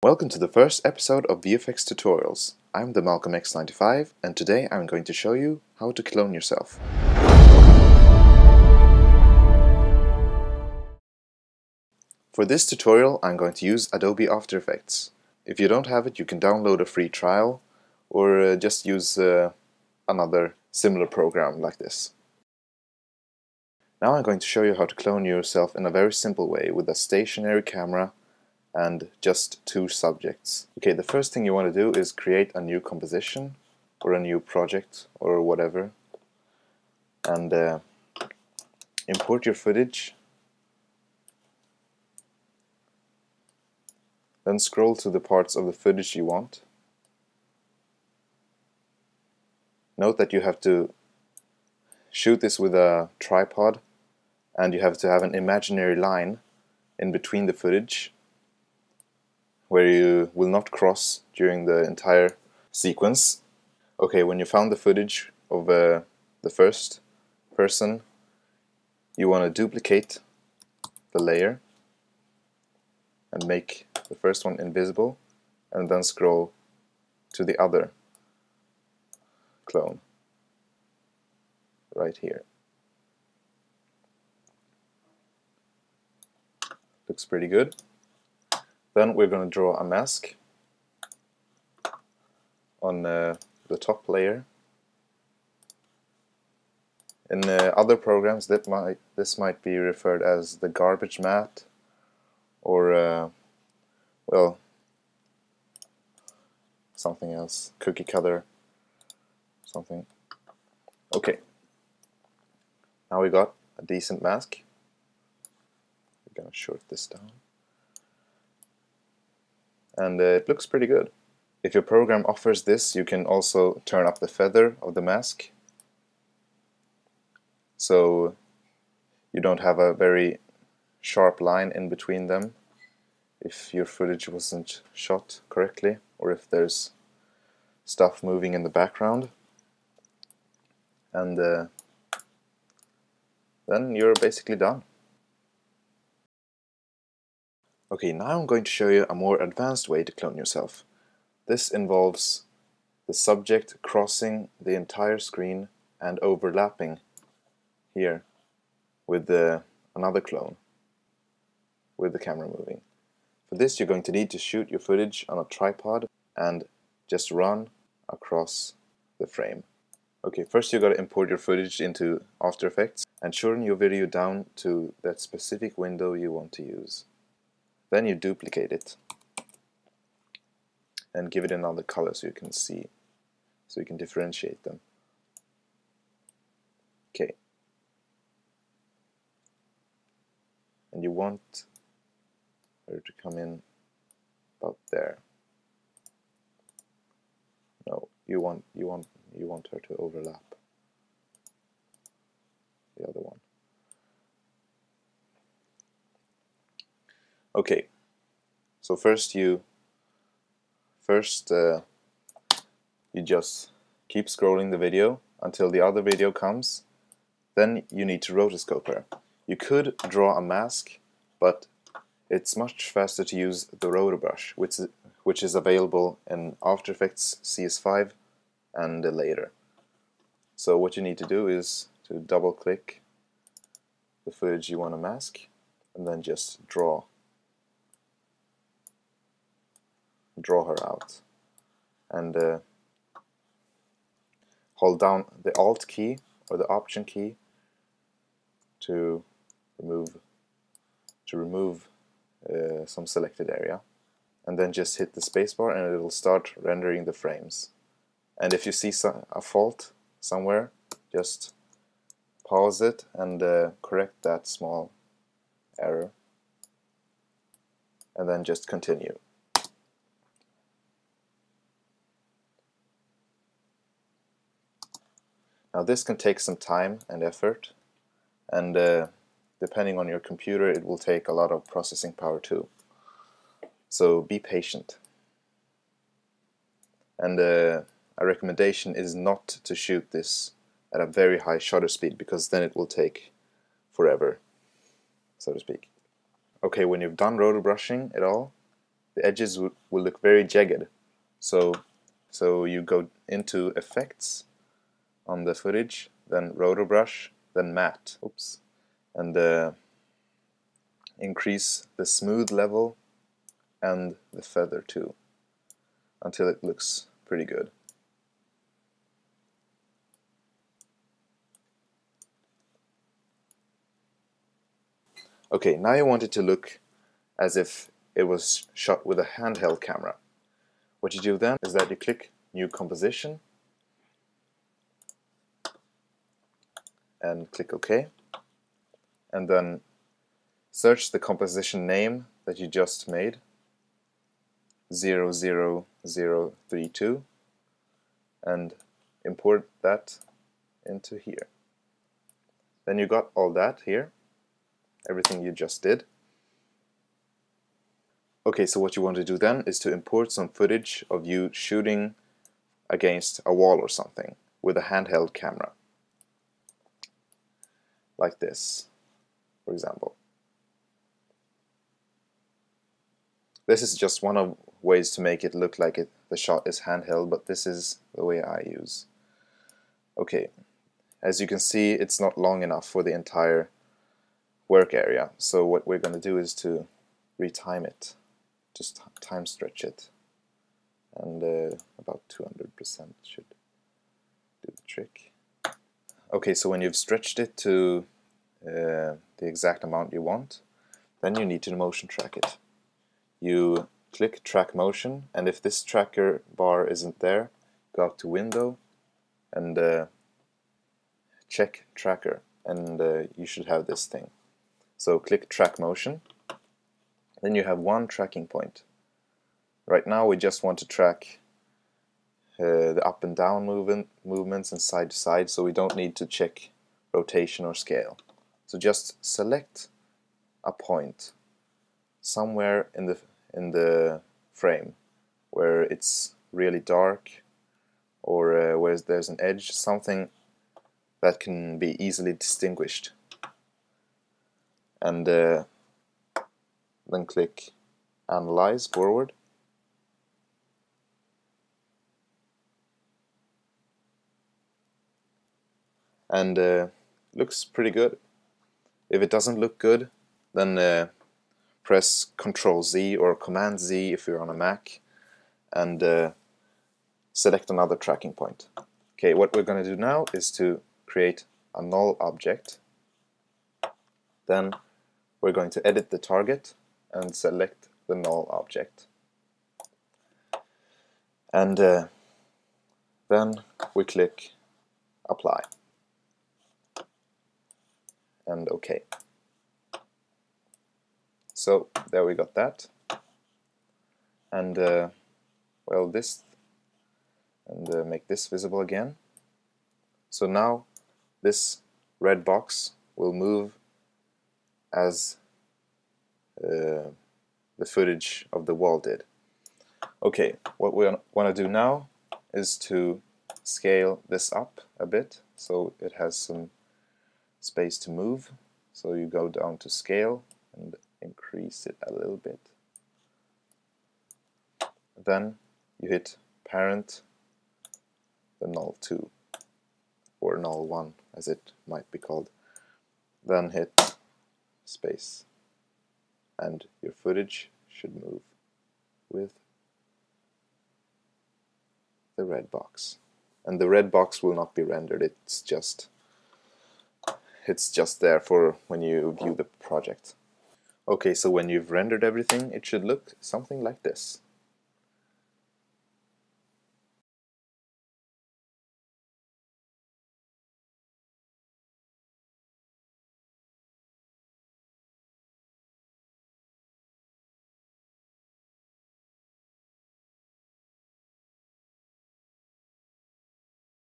Welcome to the first episode of VFX Tutorials. I'm the Malcolm X95 and today I'm going to show you how to clone yourself. For this tutorial I'm going to use Adobe After Effects. If you don't have it, you can download a free trial or just use another similar program like this. Now I'm going to show you how to clone yourself in a very simple way with a stationary camera and just two subjects. Okay, the first thing you want to do is create a new composition or a new project or whatever, and import your footage. Then scroll to the parts of the footage you want. Note that you have to shoot this with a tripod and you have to have an imaginary line in between the footage where you will not cross during the entire sequence. Okay, when you found the footage of the first person, you want to duplicate the layer and make the first one invisible, and then scroll to the other clone right here. Looks pretty good. Then we're going to draw a mask on the top layer. In other programs this might be referred as the garbage mat or well, something else, cookie cutter, something. Okay, now we got a decent mask. We're going to short this down. And it looks pretty good. If your program offers this, you can also turn up the feather of the mask, so you don't have a very sharp line in between them if your footage wasn't shot correctly or if there's stuff moving in the background. And then you're basically done. Okay, now I'm going to show you a more advanced way to clone yourself. This involves the subject crossing the entire screen and overlapping here with another clone with the camera moving. For this you're going to need to shoot your footage on a tripod and just run across the frame. Okay, first you got to import your footage into After Effects and shorten your video down to that specific window you want to use. Then you duplicate it and give it another color so you can see, so you can differentiate them. Okay. And you want her to come in about there. No, you want her to overlap the other one. Okay, so first you just keep scrolling the video until the other video comes. Then you need to rotoscope her. You could draw a mask, but it's much faster to use the rotor brush, which is available in After Effects CS5 and later. So what you need to do is to double click the footage you want to mask and then just draw her out, and hold down the Alt key or the Option key to remove some selected area, and then just hit the spacebar and it will start rendering the frames. And if you see a fault somewhere, just pause it and correct that small error, and then just continue. Now this can take some time and effort, and depending on your computer it will take a lot of processing power too. So be patient. And a recommendation is not to shoot this at a very high shutter speed, because then it will take forever, so to speak. Okay, when you've done rotor brushing it all, the edges will look very jagged. So you go into Effects on the footage, then Rotor Brush, then Matte. Oops. And increase the smooth level and the feather too, until it looks pretty good. Okay, now you want it to look as if it was shot with a handheld camera. What you do then is that you click New Composition and click OK, and then search the composition name that you just made, 00032, and import that into here. Then you got all that here, everything you just did. Okay, so what you want to do then is to import some footage of you shooting against a wall or something with a handheld camera. Like this, for example. This is just one of ways to make it look like the shot is handheld, but this is the way I use. Okay, as you can see, it's not long enough for the entire work area, so what we're going to do is to retime it, just time stretch it, and about 200% should do the trick. Okay, so when you've stretched it to the exact amount you want, then you need to motion track it. You click Track Motion, and if this tracker bar isn't there, go out to Window and check Tracker, and you should have this thing. So click Track Motion, then you have one tracking point. Right now we just want to track the up and down movements and side to side, so we don't need to check rotation or scale. So just select a point somewhere in the frame where it's really dark, or where there's an edge, something that can be easily distinguished. And then click Analyze Forward. And looks pretty good. If it doesn't look good, then press Ctrl Z or Command Z if you're on a Mac, and select another tracking point. Okay, what we're going to do now is to create a null object. Then we're going to edit the target and select the null object. And then we click Apply and OK. So there we got that. And well, this, and make this visible again. So now this red box will move as the footage of the wall did. Okay, what we want to do now is to scale this up a bit so it has some space to move. So you go down to Scale and increase it a little bit. Then you hit Parent, the null 2, or null 1 as it might be called. Then hit space, and your footage should move with the red box. And the red box will not be rendered, it's just there for when you view the project. Okay, so when you've rendered everything, it should look something like this.